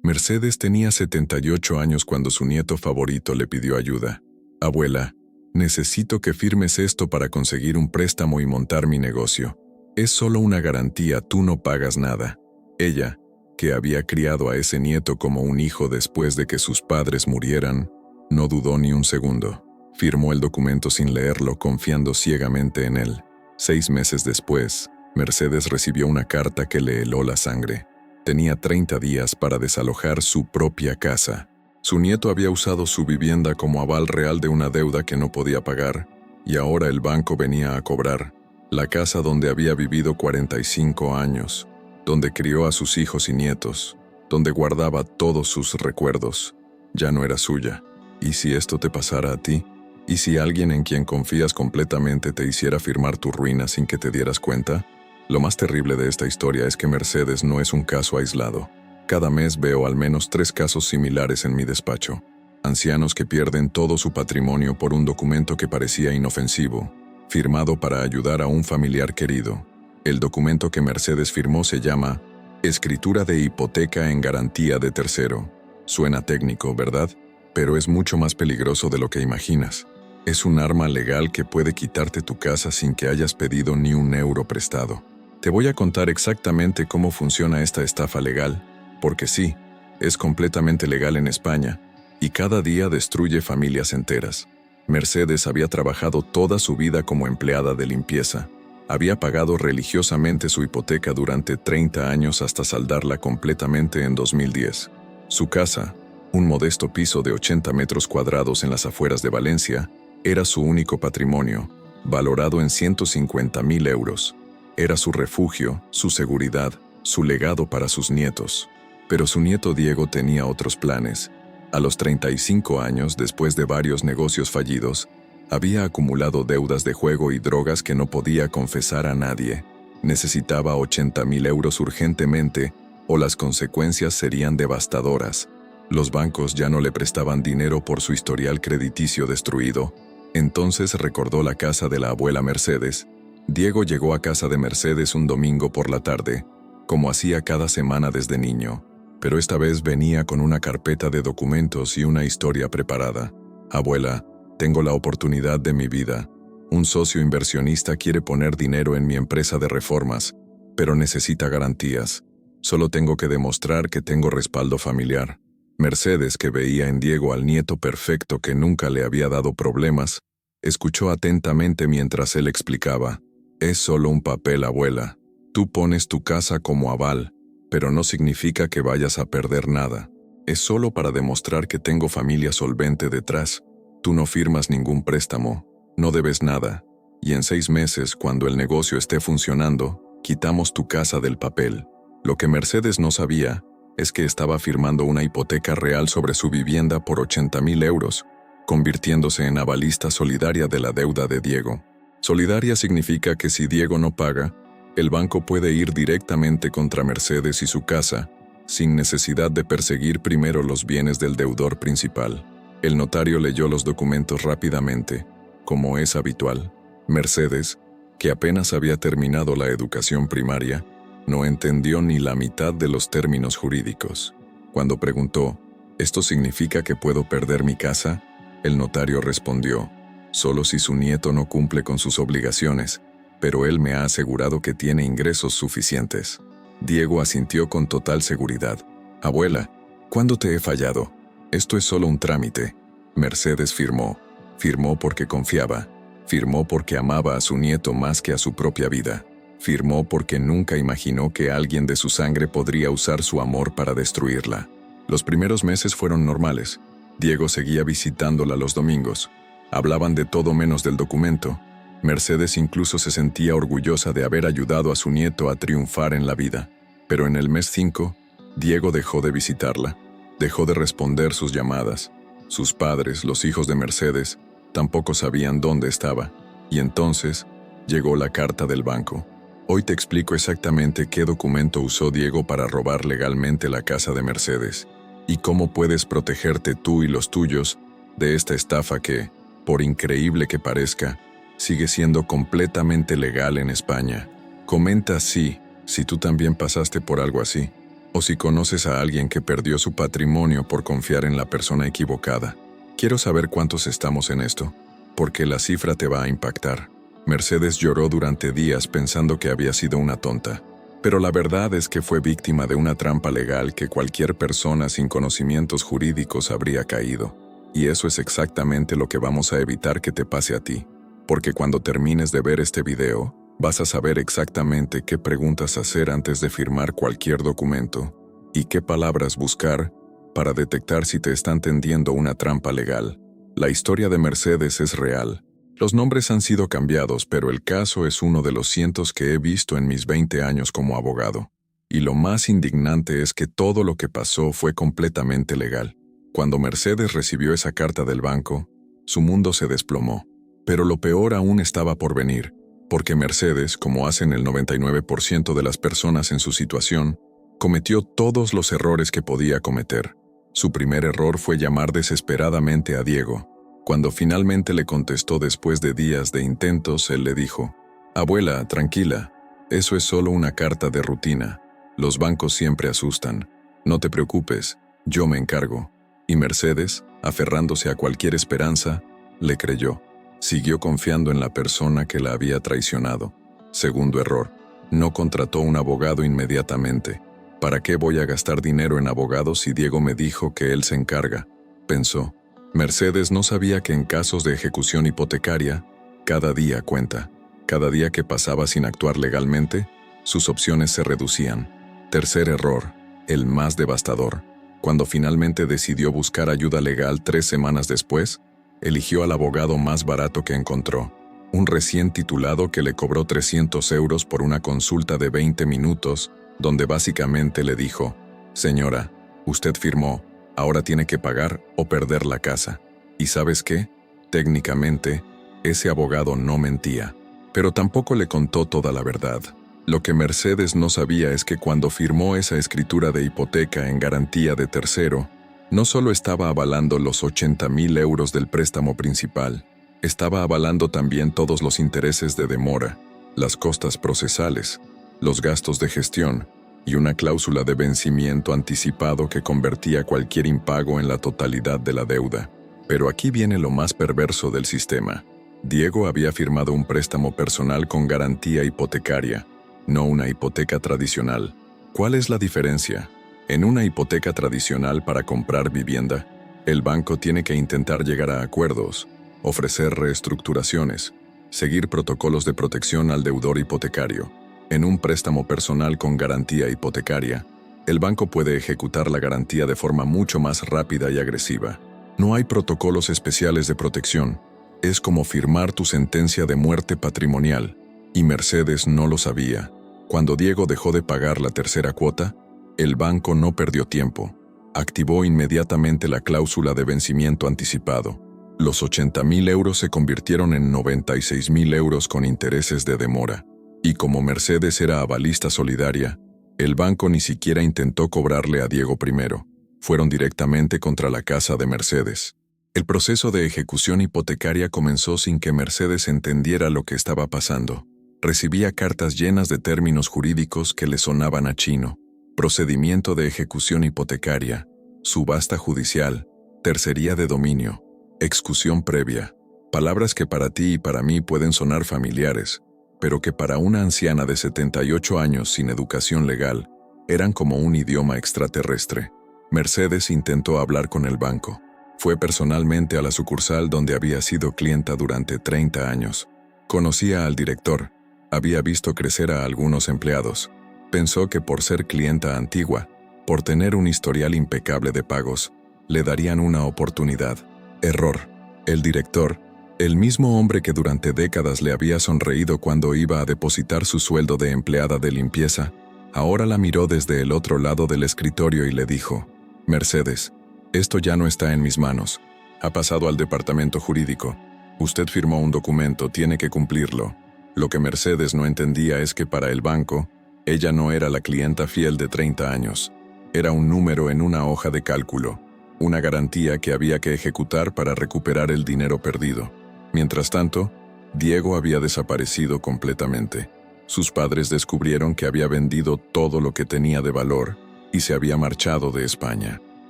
Mercedes tenía 78 años cuando su nieto favorito le pidió ayuda. Abuela, necesito que firmes esto para conseguir un préstamo y montar mi negocio. Es solo una garantía, tú no pagas nada. Ella, que había criado a ese nieto como un hijo después de que sus padres murieran, no dudó ni un segundo. Firmó el documento sin leerlo, confiando ciegamente en él. 6 meses después, Mercedes recibió una carta que le heló la sangre. Tenía 30 días para desalojar su propia casa. Su nieto había usado su vivienda como aval real de una deuda que no podía pagar, y ahora el banco venía a cobrar. La casa donde había vivido 45 años, donde crió a sus hijos y nietos, donde guardaba todos sus recuerdos, ya no era suya. ¿Y si esto te pasara a ti? ¿Y si alguien en quien confías completamente te hiciera firmar tu ruina sin que te dieras cuenta? Lo más terrible de esta historia es que Mercedes no es un caso aislado. Cada mes veo al menos 3 casos similares en mi despacho. Ancianos que pierden todo su patrimonio por un documento que parecía inofensivo, firmado para ayudar a un familiar querido. El documento que Mercedes firmó se llama Escritura de hipoteca en garantía de tercero. Suena técnico, ¿verdad? Pero es mucho más peligroso de lo que imaginas. Es un arma legal que puede quitarte tu casa sin que hayas pedido ni un euro prestado. Te voy a contar exactamente cómo funciona esta estafa legal, porque sí, es completamente legal en España, y cada día destruye familias enteras. Mercedes había trabajado toda su vida como empleada de limpieza. Había pagado religiosamente su hipoteca durante 30 años hasta saldarla completamente en 2010. Su casa, un modesto piso de 80 metros cuadrados en las afueras de Valencia, era su único patrimonio, valorado en 150.000 euros. Era su refugio, su seguridad, su legado para sus nietos. Pero su nieto Diego tenía otros planes. A los 35 años, después de varios negocios fallidos, había acumulado deudas de juego y drogas que no podía confesar a nadie. Necesitaba 80.000 euros urgentemente, o las consecuencias serían devastadoras. Los bancos ya no le prestaban dinero por su historial crediticio destruido. Entonces recordó la casa de la abuela Mercedes. Diego llegó a casa de Mercedes un domingo por la tarde, como hacía cada semana desde niño, pero esta vez venía con una carpeta de documentos y una historia preparada. Abuela, tengo la oportunidad de mi vida. Un socio inversionista quiere poner dinero en mi empresa de reformas, pero necesita garantías. Solo tengo que demostrar que tengo respaldo familiar. Mercedes, que veía en Diego al nieto perfecto que nunca le había dado problemas, escuchó atentamente mientras él explicaba. Es solo un papel, abuela. Tú pones tu casa como aval, pero no significa que vayas a perder nada. Es solo para demostrar que tengo familia solvente detrás. Tú no firmas ningún préstamo, no debes nada, y en 6 meses, cuando el negocio esté funcionando, quitamos tu casa del papel. Lo que Mercedes no sabía es que estaba firmando una hipoteca real sobre su vivienda por 80.000 euros, convirtiéndose en avalista solidaria de la deuda de Diego. Solidaria significa que si Diego no paga, el banco puede ir directamente contra Mercedes y su casa, sin necesidad de perseguir primero los bienes del deudor principal. El notario leyó los documentos rápidamente, como es habitual. Mercedes, que apenas había terminado la educación primaria, no entendió ni la mitad de los términos jurídicos. Cuando preguntó, ¿esto significa que puedo perder mi casa?, el notario respondió, solo si su nieto no cumple con sus obligaciones, pero él me ha asegurado que tiene ingresos suficientes. Diego asintió con total seguridad. Abuela, ¿cuándo te he fallado? Esto es solo un trámite. Mercedes firmó. Firmó porque confiaba. Firmó porque amaba a su nieto más que a su propia vida. Firmó porque nunca imaginó que alguien de su sangre podría usar su amor para destruirla. Los primeros meses fueron normales. Diego seguía visitándola los domingos. Hablaban de todo menos del documento. Mercedes incluso se sentía orgullosa de haber ayudado a su nieto a triunfar en la vida. Pero en el mes 5, Diego dejó de visitarla. Dejó de responder sus llamadas. Sus padres, los hijos de Mercedes, tampoco sabían dónde estaba. Y entonces llegó la carta del banco. Hoy te explico exactamente qué documento usó Diego para robar legalmente la casa de Mercedes y cómo puedes protegerte tú y los tuyos de esta estafa que, por increíble que parezca, sigue siendo completamente legal en España. Comenta si tú también pasaste por algo así, o si conoces a alguien que perdió su patrimonio por confiar en la persona equivocada. Quiero saber cuántos estamos en esto, porque la cifra te va a impactar. Mercedes lloró durante días pensando que había sido una tonta, pero la verdad es que fue víctima de una trampa legal que cualquier persona sin conocimientos jurídicos habría caído. Y eso es exactamente lo que vamos a evitar que te pase a ti, porque cuando termines de ver este video, vas a saber exactamente qué preguntas hacer antes de firmar cualquier documento y qué palabras buscar para detectar si te están tendiendo una trampa legal. La historia de Mercedes es real. Los nombres han sido cambiados, pero el caso es uno de los cientos que he visto en mis 20 años como abogado. Y lo más indignante es que todo lo que pasó fue completamente legal. Cuando Mercedes recibió esa carta del banco, su mundo se desplomó. Pero lo peor aún estaba por venir, porque Mercedes, como hacen el 99% de las personas en su situación, cometió todos los errores que podía cometer. Su primer error fue llamar desesperadamente a Diego. Cuando finalmente le contestó después de días de intentos, él le dijo: «Abuela, tranquila, eso es solo una carta de rutina. Los bancos siempre asustan. No te preocupes, yo me encargo». Y Mercedes, aferrándose a cualquier esperanza, le creyó. Siguió confiando en la persona que la había traicionado. Segundo error, no contrató un abogado inmediatamente. ¿Para qué voy a gastar dinero en abogados si Diego me dijo que él se encarga?, pensó. Mercedes no sabía que en casos de ejecución hipotecaria, cada día cuenta. Cada día que pasaba sin actuar legalmente, sus opciones se reducían. Tercer error, el más devastador. Cuando finalmente decidió buscar ayuda legal 3 semanas después, eligió al abogado más barato que encontró, un recién titulado que le cobró 300 euros por una consulta de 20 minutos, donde básicamente le dijo: «Señora, usted firmó, ahora tiene que pagar o perder la casa». ¿Y sabes qué? Técnicamente, ese abogado no mentía, pero tampoco le contó toda la verdad. Lo que Mercedes no sabía es que cuando firmó esa escritura de hipoteca en garantía de tercero, no solo estaba avalando los 80.000 euros del préstamo principal, estaba avalando también todos los intereses de demora, las costas procesales, los gastos de gestión y una cláusula de vencimiento anticipado que convertía cualquier impago en la totalidad de la deuda. Pero aquí viene lo más perverso del sistema. Diego había firmado un préstamo personal con garantía hipotecaria, no una hipoteca tradicional. ¿Cuál es la diferencia? En una hipoteca tradicional para comprar vivienda, el banco tiene que intentar llegar a acuerdos, ofrecer reestructuraciones, seguir protocolos de protección al deudor hipotecario. En un préstamo personal con garantía hipotecaria, el banco puede ejecutar la garantía de forma mucho más rápida y agresiva. No hay protocolos especiales de protección. Es como firmar tu sentencia de muerte patrimonial, y Mercedes no lo sabía. Cuando Diego dejó de pagar la tercera cuota, el banco no perdió tiempo. Activó inmediatamente la cláusula de vencimiento anticipado. Los 80.000 euros se convirtieron en 96.000 euros con intereses de demora. Y como Mercedes era avalista solidaria, el banco ni siquiera intentó cobrarle a Diego primero. Fueron directamente contra la casa de Mercedes. El proceso de ejecución hipotecaria comenzó sin que Mercedes entendiera lo que estaba pasando. Recibía cartas llenas de términos jurídicos que le sonaban a chino. Procedimiento de ejecución hipotecaria, subasta judicial, tercería de dominio, excusión previa. Palabras que para ti y para mí pueden sonar familiares, pero que para una anciana de 78 años sin educación legal, eran como un idioma extraterrestre. Mercedes intentó hablar con el banco. Fue personalmente a la sucursal donde había sido clienta durante 30 años. Conocía al director, había visto crecer a algunos empleados. Pensó que por ser clienta antigua, por tener un historial impecable de pagos, le darían una oportunidad. Error. El director, el mismo hombre que durante décadas le había sonreído cuando iba a depositar su sueldo de empleada de limpieza, ahora la miró desde el otro lado del escritorio y le dijo: «Mercedes, esto ya no está en mis manos. Ha pasado al departamento jurídico. Usted firmó un documento, tiene que cumplirlo». Lo que Mercedes no entendía es que para el banco, ella no era la clienta fiel de 30 años. Era un número en una hoja de cálculo, una garantía que había que ejecutar para recuperar el dinero perdido. Mientras tanto, Diego había desaparecido completamente. Sus padres descubrieron que había vendido todo lo que tenía de valor y se había marchado de España.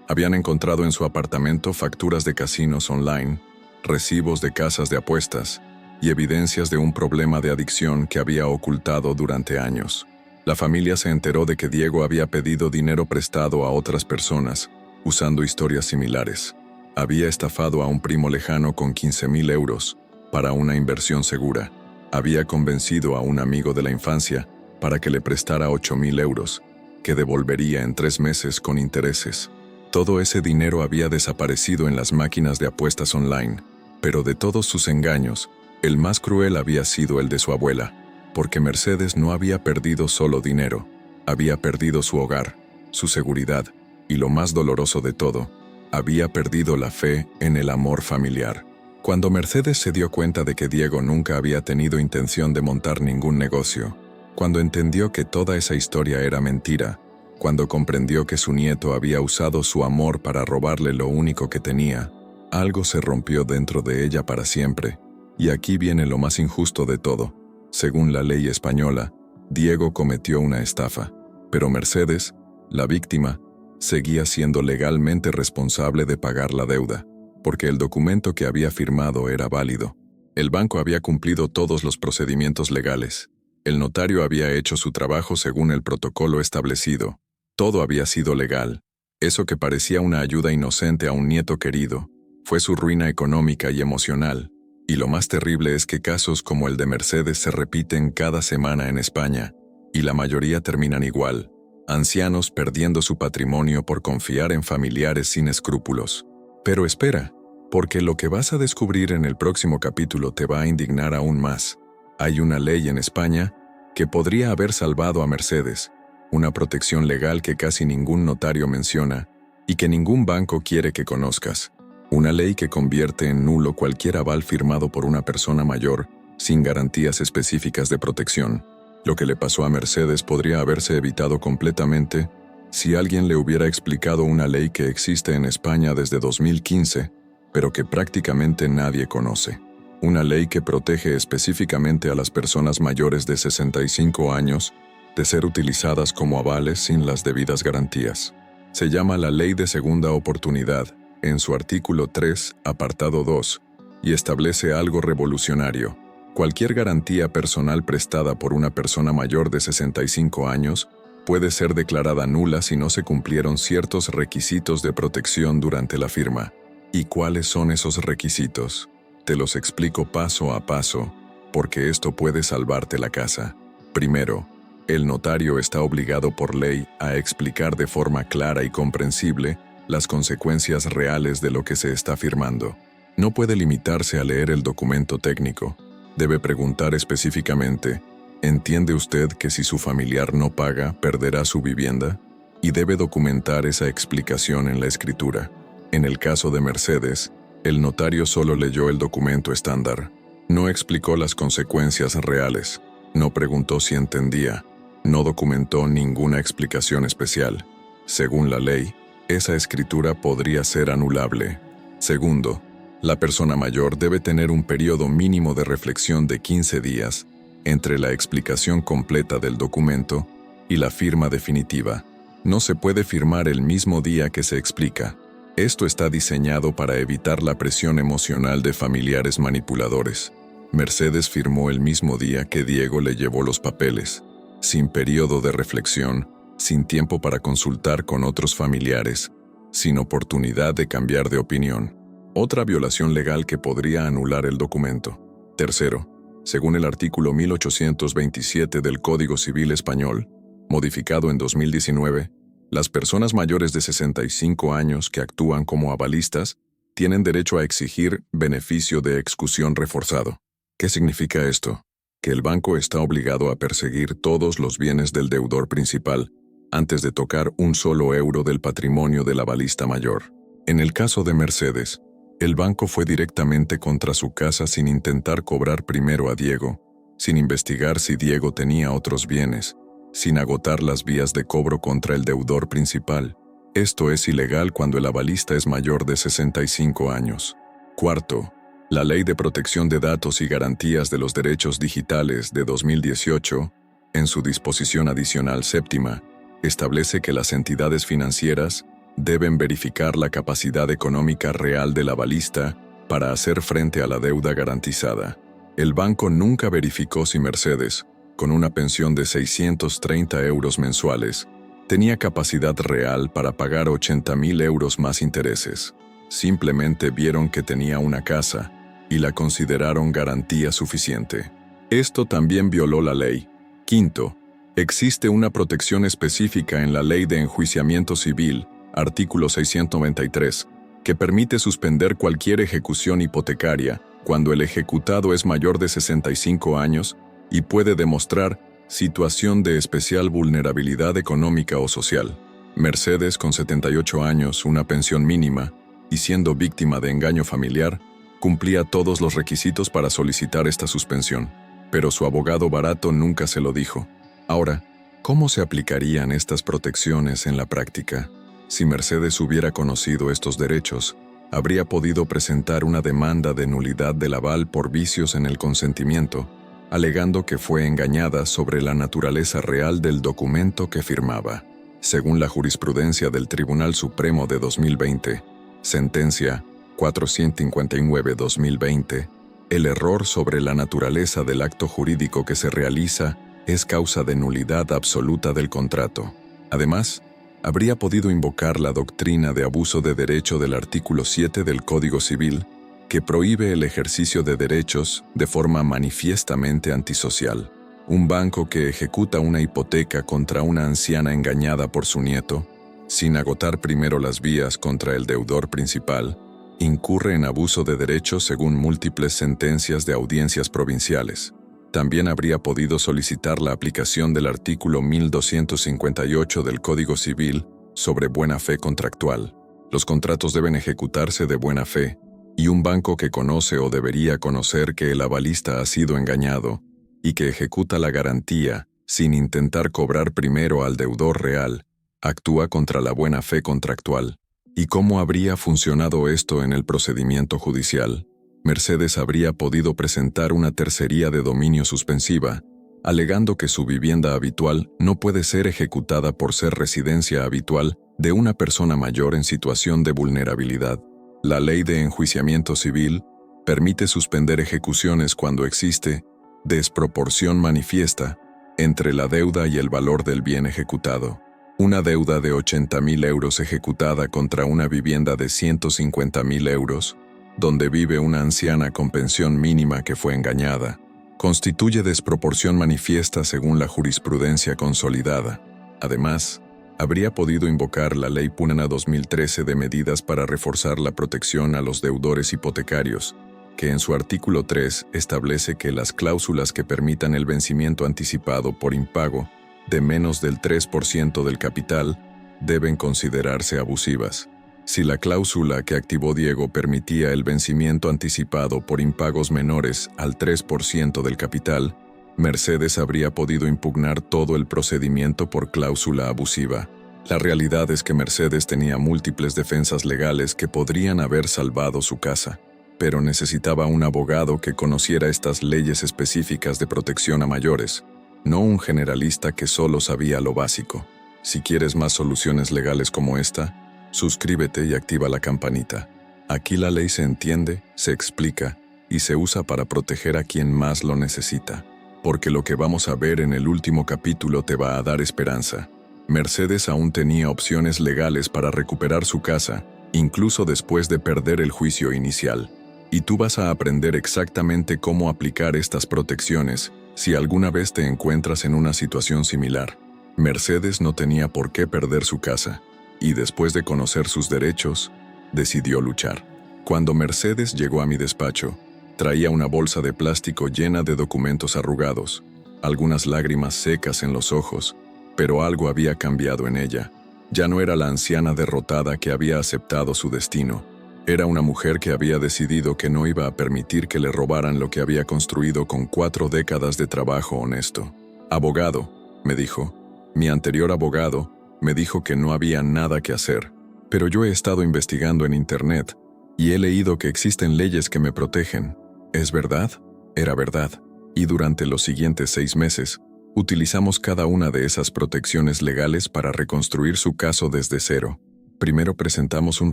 Habían encontrado en su apartamento facturas de casinos online, recibos de casas de apuestas y evidencias de un problema de adicción que había ocultado durante años. La familia se enteró de que Diego había pedido dinero prestado a otras personas, usando historias similares. Había estafado a un primo lejano con 15.000 euros para una inversión segura. Había convencido a un amigo de la infancia para que le prestara 8.000 euros, que devolvería en 3 meses con intereses. Todo ese dinero había desaparecido en las máquinas de apuestas online, pero de todos sus engaños, el más cruel había sido el de su abuela, porque Mercedes no había perdido solo dinero, había perdido su hogar, su seguridad, y lo más doloroso de todo, había perdido la fe en el amor familiar. Cuando Mercedes se dio cuenta de que Diego nunca había tenido intención de montar ningún negocio, cuando entendió que toda esa historia era mentira, cuando comprendió que su nieto había usado su amor para robarle lo único que tenía, algo se rompió dentro de ella para siempre. Y aquí viene lo más injusto de todo. Según la ley española, Diego cometió una estafa, pero Mercedes, la víctima, seguía siendo legalmente responsable de pagar la deuda, porque el documento que había firmado era válido. El banco había cumplido todos los procedimientos legales. El notario había hecho su trabajo según el protocolo establecido. Todo había sido legal. Eso que parecía una ayuda inocente a un nieto querido, fue su ruina económica y emocional. Y lo más terrible es que casos como el de Mercedes se repiten cada semana en España, y la mayoría terminan igual. Ancianos perdiendo su patrimonio por confiar en familiares sin escrúpulos. Pero espera, porque lo que vas a descubrir en el próximo capítulo te va a indignar aún más. Hay una ley en España que podría haber salvado a Mercedes, una protección legal que casi ningún notario menciona y que ningún banco quiere que conozcas. Una ley que convierte en nulo cualquier aval firmado por una persona mayor sin garantías específicas de protección. Lo que le pasó a Mercedes podría haberse evitado completamente si alguien le hubiera explicado una ley que existe en España desde 2015, pero que prácticamente nadie conoce. Una ley que protege específicamente a las personas mayores de 65 años de ser utilizadas como avales sin las debidas garantías. Se llama la Ley de Segunda Oportunidad, en su artículo 3, apartado 2, y establece algo revolucionario. Cualquier garantía personal prestada por una persona mayor de 65 años puede ser declarada nula si no se cumplieron ciertos requisitos de protección durante la firma. ¿Y cuáles son esos requisitos? Te los explico paso a paso, porque esto puede salvarte la casa. Primero, el notario está obligado por ley a explicar de forma clara y comprensible las consecuencias reales de lo que se está firmando. No puede limitarse a leer el documento técnico. Debe preguntar específicamente, ¿entiende usted que si su familiar no paga, perderá su vivienda? Y debe documentar esa explicación en la escritura. En el caso de Mercedes, el notario solo leyó el documento estándar. No explicó las consecuencias reales. No preguntó si entendía. No documentó ninguna explicación especial. Según la ley, esa escritura podría ser anulable. Segundo, la persona mayor debe tener un periodo mínimo de reflexión de 15 días entre la explicación completa del documento y la firma definitiva. No se puede firmar el mismo día que se explica. Esto está diseñado para evitar la presión emocional de familiares manipuladores. Mercedes firmó el mismo día que Diego le llevó los papeles, sin periodo de reflexión, sin tiempo para consultar con otros familiares, sin oportunidad de cambiar de opinión. Otra violación legal que podría anular el documento. Tercero, según el artículo 1827 del Código Civil Español, modificado en 2019, las personas mayores de 65 años que actúan como avalistas tienen derecho a exigir beneficio de excusión reforzado. ¿Qué significa esto? Que el banco está obligado a perseguir todos los bienes del deudor principal antes de tocar un solo euro del patrimonio del avalista mayor. En el caso de Mercedes, el banco fue directamente contra su casa sin intentar cobrar primero a Diego, sin investigar si Diego tenía otros bienes, sin agotar las vías de cobro contra el deudor principal. Esto es ilegal cuando el avalista es mayor de 65 años. Cuarto, la Ley de Protección de Datos y Garantías de los Derechos Digitales de 2018, en su disposición adicional séptima, establece que las entidades financieras deben verificar la capacidad económica real del avalista para hacer frente a la deuda garantizada. El banco nunca verificó si Mercedes, con una pensión de 630 euros mensuales, tenía capacidad real para pagar 80.000 euros más intereses. Simplemente vieron que tenía una casa y la consideraron garantía suficiente. Esto también violó la ley. Quinto, existe una protección específica en la Ley de Enjuiciamiento Civil, artículo 693, que permite suspender cualquier ejecución hipotecaria cuando el ejecutado es mayor de 65 años y puede demostrar situación de especial vulnerabilidad económica o social. Mercedes, con 78 años, una pensión mínima, y siendo víctima de engaño familiar, cumplía todos los requisitos para solicitar esta suspensión, pero su abogado barato nunca se lo dijo. Ahora, ¿cómo se aplicarían estas protecciones en la práctica? Si Mercedes hubiera conocido estos derechos, habría podido presentar una demanda de nulidad del aval por vicios en el consentimiento, alegando que fue engañada sobre la naturaleza real del documento que firmaba. Según la jurisprudencia del Tribunal Supremo de 2020, sentencia 459-2020, el error sobre la naturaleza del acto jurídico que se realiza es causa de nulidad absoluta del contrato. Además, habría podido invocar la doctrina de abuso de derecho del artículo 7 del Código Civil, que prohíbe el ejercicio de derechos de forma manifiestamente antisocial. Un banco que ejecuta una hipoteca contra una anciana engañada por su nieto, sin agotar primero las vías contra el deudor principal, incurre en abuso de derechos según múltiples sentencias de audiencias provinciales. También habría podido solicitar la aplicación del artículo 1258 del Código Civil sobre buena fe contractual. Los contratos deben ejecutarse de buena fe, y un banco que conoce o debería conocer que el avalista ha sido engañado y que ejecuta la garantía sin intentar cobrar primero al deudor real, actúa contra la buena fe contractual. ¿Y cómo habría funcionado esto en el procedimiento judicial? Mercedes habría podido presentar una tercería de dominio suspensiva, alegando que su vivienda habitual no puede ser ejecutada por ser residencia habitual de una persona mayor en situación de vulnerabilidad. La Ley de Enjuiciamiento Civil permite suspender ejecuciones cuando existe desproporción manifiesta entre la deuda y el valor del bien ejecutado. Una deuda de 80.000 euros ejecutada contra una vivienda de 150.000 euros, donde vive una anciana con pensión mínima que fue engañada, constituye desproporción manifiesta según la jurisprudencia consolidada. Además, habría podido invocar la Ley Punana 2013 de medidas para reforzar la protección a los deudores hipotecarios, que en su artículo 3 establece que las cláusulas que permitan el vencimiento anticipado por impago de menos del 3% del capital deben considerarse abusivas. Si la cláusula que activó Diego permitía el vencimiento anticipado por impagos menores al 3% del capital, Mercedes habría podido impugnar todo el procedimiento por cláusula abusiva. La realidad es que Mercedes tenía múltiples defensas legales que podrían haber salvado su casa, pero necesitaba un abogado que conociera estas leyes específicas de protección a mayores, no un generalista que solo sabía lo básico. Si quieres más soluciones legales como esta, suscríbete y activa la campanita. Aquí la ley se entiende, se explica y se usa para proteger a quien más lo necesita. Porque lo que vamos a ver en el último capítulo te va a dar esperanza. Mercedes aún tenía opciones legales para recuperar su casa, incluso después de perder el juicio inicial. Y tú vas a aprender exactamente cómo aplicar estas protecciones si alguna vez te encuentras en una situación similar. Mercedes no tenía por qué perder su casa, y después de conocer sus derechos, decidió luchar. Cuando Mercedes llegó a mi despacho, traía una bolsa de plástico llena de documentos arrugados, algunas lágrimas secas en los ojos, pero algo había cambiado en ella. Ya no era la anciana derrotada que había aceptado su destino. Era una mujer que había decidido que no iba a permitir que le robaran lo que había construido con 4 décadas de trabajo honesto. «Abogado», me dijo. Mi anterior abogado me dijo que no había nada que hacer, pero yo he estado investigando en Internet y he leído que existen leyes que me protegen. ¿Es verdad? Era verdad. Y durante los siguientes 6 meses, Utilizamos cada una de esas protecciones legales para reconstruir su caso desde cero. Primero presentamos un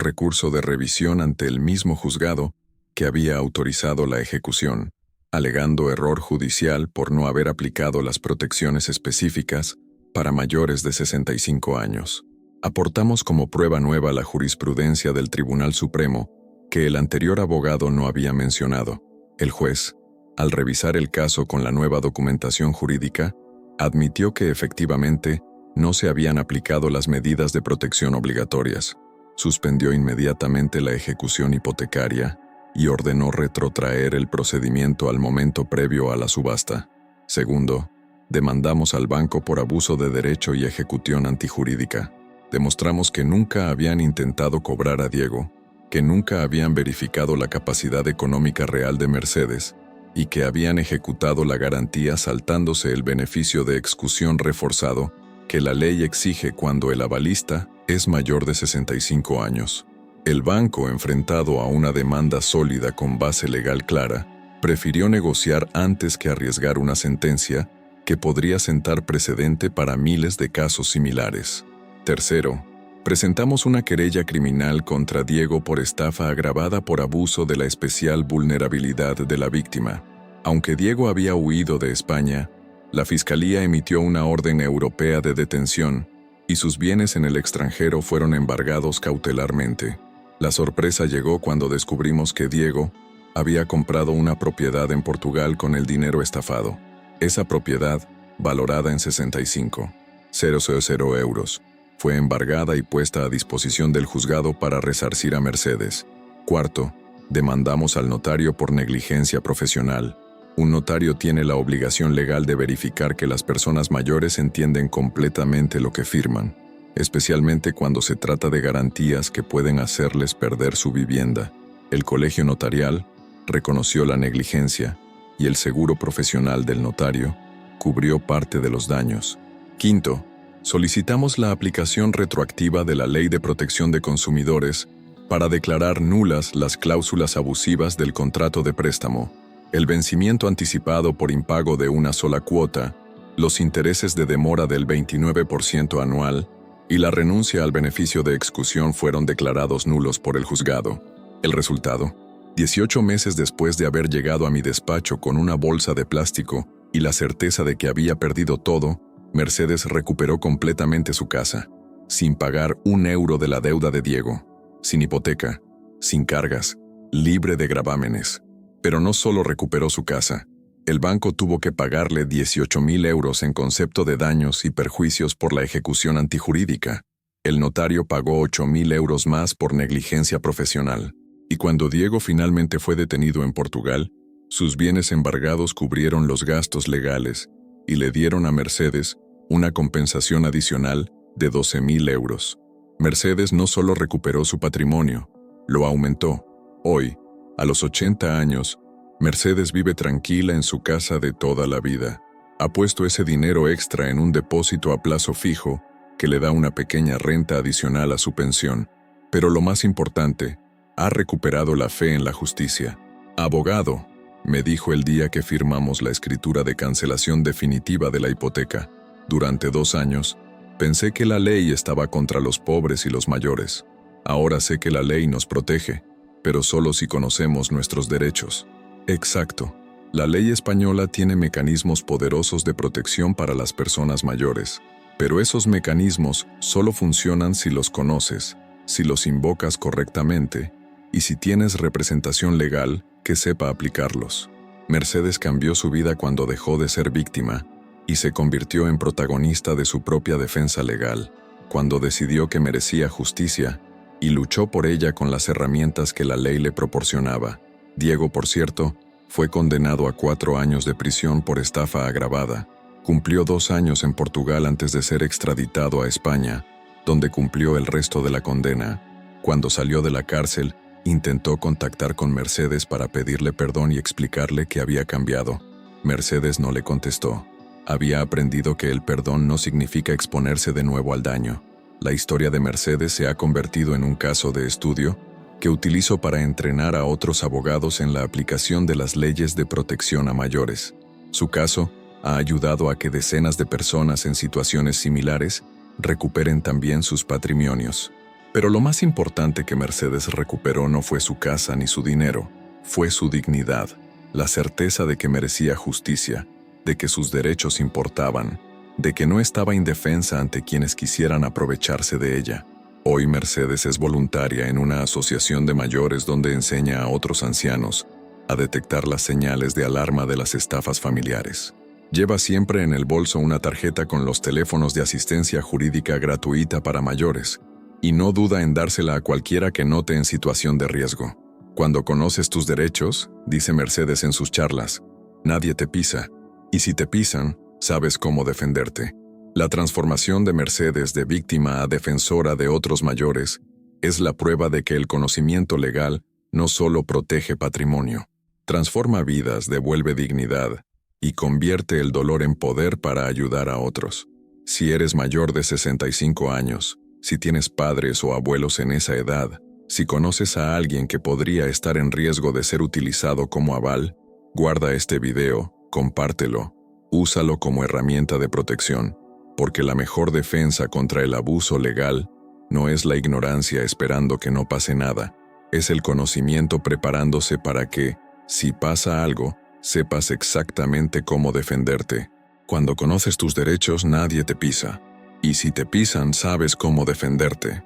recurso de revisión ante el mismo juzgado que había autorizado la ejecución, alegando error judicial por no haber aplicado las protecciones específicas para mayores de 65 años. Aportamos como prueba nueva la jurisprudencia del Tribunal Supremo que el anterior abogado no había mencionado. El juez, al revisar el caso con la nueva documentación jurídica, admitió que efectivamente no se habían aplicado las medidas de protección obligatorias, suspendió inmediatamente la ejecución hipotecaria y ordenó retrotraer el procedimiento al momento previo a la subasta. Segundo, demandamos al banco por abuso de derecho y ejecución antijurídica. Demostramos que nunca habían intentado cobrar a Diego, que nunca habían verificado la capacidad económica real de Mercedes y que habían ejecutado la garantía saltándose el beneficio de excusión reforzado que la ley exige cuando el avalista es mayor de 65 años. El banco, enfrentado a una demanda sólida con base legal clara, prefirió negociar antes que arriesgar una sentencia que podría sentar precedente para miles de casos similares. Tercero, presentamos una querella criminal contra Diego por estafa agravada por abuso de la especial vulnerabilidad de la víctima. Aunque Diego había huido de España, la Fiscalía emitió una orden europea de detención y sus bienes en el extranjero fueron embargados cautelarmente. La sorpresa llegó cuando descubrimos que Diego había comprado una propiedad en Portugal con el dinero estafado. Esa propiedad, valorada en 65.000 euros, fue embargada y puesta a disposición del juzgado para resarcir a Mercedes. Cuarto, demandamos al notario por negligencia profesional. Un notario tiene la obligación legal de verificar que las personas mayores entienden completamente lo que firman, especialmente cuando se trata de garantías que pueden hacerles perder su vivienda. El colegio notarial reconoció la negligencia y el seguro profesional del notario cubrió parte de los daños. Quinto, solicitamos la aplicación retroactiva de la Ley de Protección de Consumidores para declarar nulas las cláusulas abusivas del contrato de préstamo, el vencimiento anticipado por impago de una sola cuota, los intereses de demora del 29% anual y la renuncia al beneficio de excusión fueron declarados nulos por el juzgado. El resultado: 18 meses después de haber llegado a mi despacho con una bolsa de plástico y la certeza de que había perdido todo, Mercedes recuperó completamente su casa, sin pagar un euro de la deuda de Diego, sin hipoteca, sin cargas, libre de gravámenes. Pero no solo recuperó su casa, el banco tuvo que pagarle 18.000 euros en concepto de daños y perjuicios por la ejecución antijurídica. El notario pagó 8.000 euros más por negligencia profesional. Y cuando Diego finalmente fue detenido en Portugal, sus bienes embargados cubrieron los gastos legales y le dieron a Mercedes una compensación adicional de 12.000 euros. Mercedes no solo recuperó su patrimonio, lo aumentó. Hoy, a los 80 años, Mercedes vive tranquila en su casa de toda la vida. Ha puesto ese dinero extra en un depósito a plazo fijo que le da una pequeña renta adicional a su pensión. Pero lo más importante, ha recuperado la fe en la justicia. «Abogado», me dijo el día que firmamos la escritura de cancelación definitiva de la hipoteca. Durante 2 años, pensé que la ley estaba contra los pobres y los mayores. Ahora sé que la ley nos protege, pero solo si conocemos nuestros derechos. Exacto. La ley española tiene mecanismos poderosos de protección para las personas mayores, pero esos mecanismos solo funcionan si los conoces, si los invocas correctamente y si tienes representación legal que sepa aplicarlos. Mercedes cambió su vida cuando dejó de ser víctima y se convirtió en protagonista de su propia defensa legal, cuando decidió que merecía justicia y luchó por ella con las herramientas que la ley le proporcionaba. Diego, por cierto, fue condenado a 4 años de prisión por estafa agravada. Cumplió 2 años en Portugal antes de ser extraditado a España, donde cumplió el resto de la condena. Cuando salió de la cárcel, intentó contactar con Mercedes para pedirle perdón y explicarle que había cambiado. Mercedes no le contestó. Había aprendido que el perdón no significa exponerse de nuevo al daño. La historia de Mercedes se ha convertido en un caso de estudio que utilizo para entrenar a otros abogados en la aplicación de las leyes de protección a mayores. Su caso Ha ayudado a que decenas de personas en situaciones similares recuperen también sus patrimonios. Pero lo más importante que Mercedes recuperó no fue su casa ni su dinero, fue su dignidad, la certeza de que merecía justicia, de que sus derechos importaban, de que no estaba indefensa ante quienes quisieran aprovecharse de ella. Hoy Mercedes es voluntaria en una asociación de mayores donde enseña a otros ancianos a detectar las señales de alarma de las estafas familiares. Lleva siempre en el bolso una tarjeta con los teléfonos de asistencia jurídica gratuita para mayores, y no duda en dársela a cualquiera que note en situación de riesgo. Cuando conoces tus derechos, dice Mercedes en sus charlas, nadie te pisa, y si te pisan, sabes cómo defenderte. La transformación de Mercedes de víctima a defensora de otros mayores es la prueba de que el conocimiento legal no solo protege patrimonio, transforma vidas, devuelve dignidad y convierte el dolor en poder para ayudar a otros. Si eres mayor de 65 años, si tienes padres o abuelos en esa edad, si conoces a alguien que podría estar en riesgo de ser utilizado como aval, guarda este video, compártelo, úsalo como herramienta de protección, porque la mejor defensa contra el abuso legal no es la ignorancia esperando que no pase nada, es el conocimiento preparándose para que, si pasa algo, sepas exactamente cómo defenderte. Cuando conoces tus derechos, nadie te pisa. Y si te pisan, sabes cómo defenderte.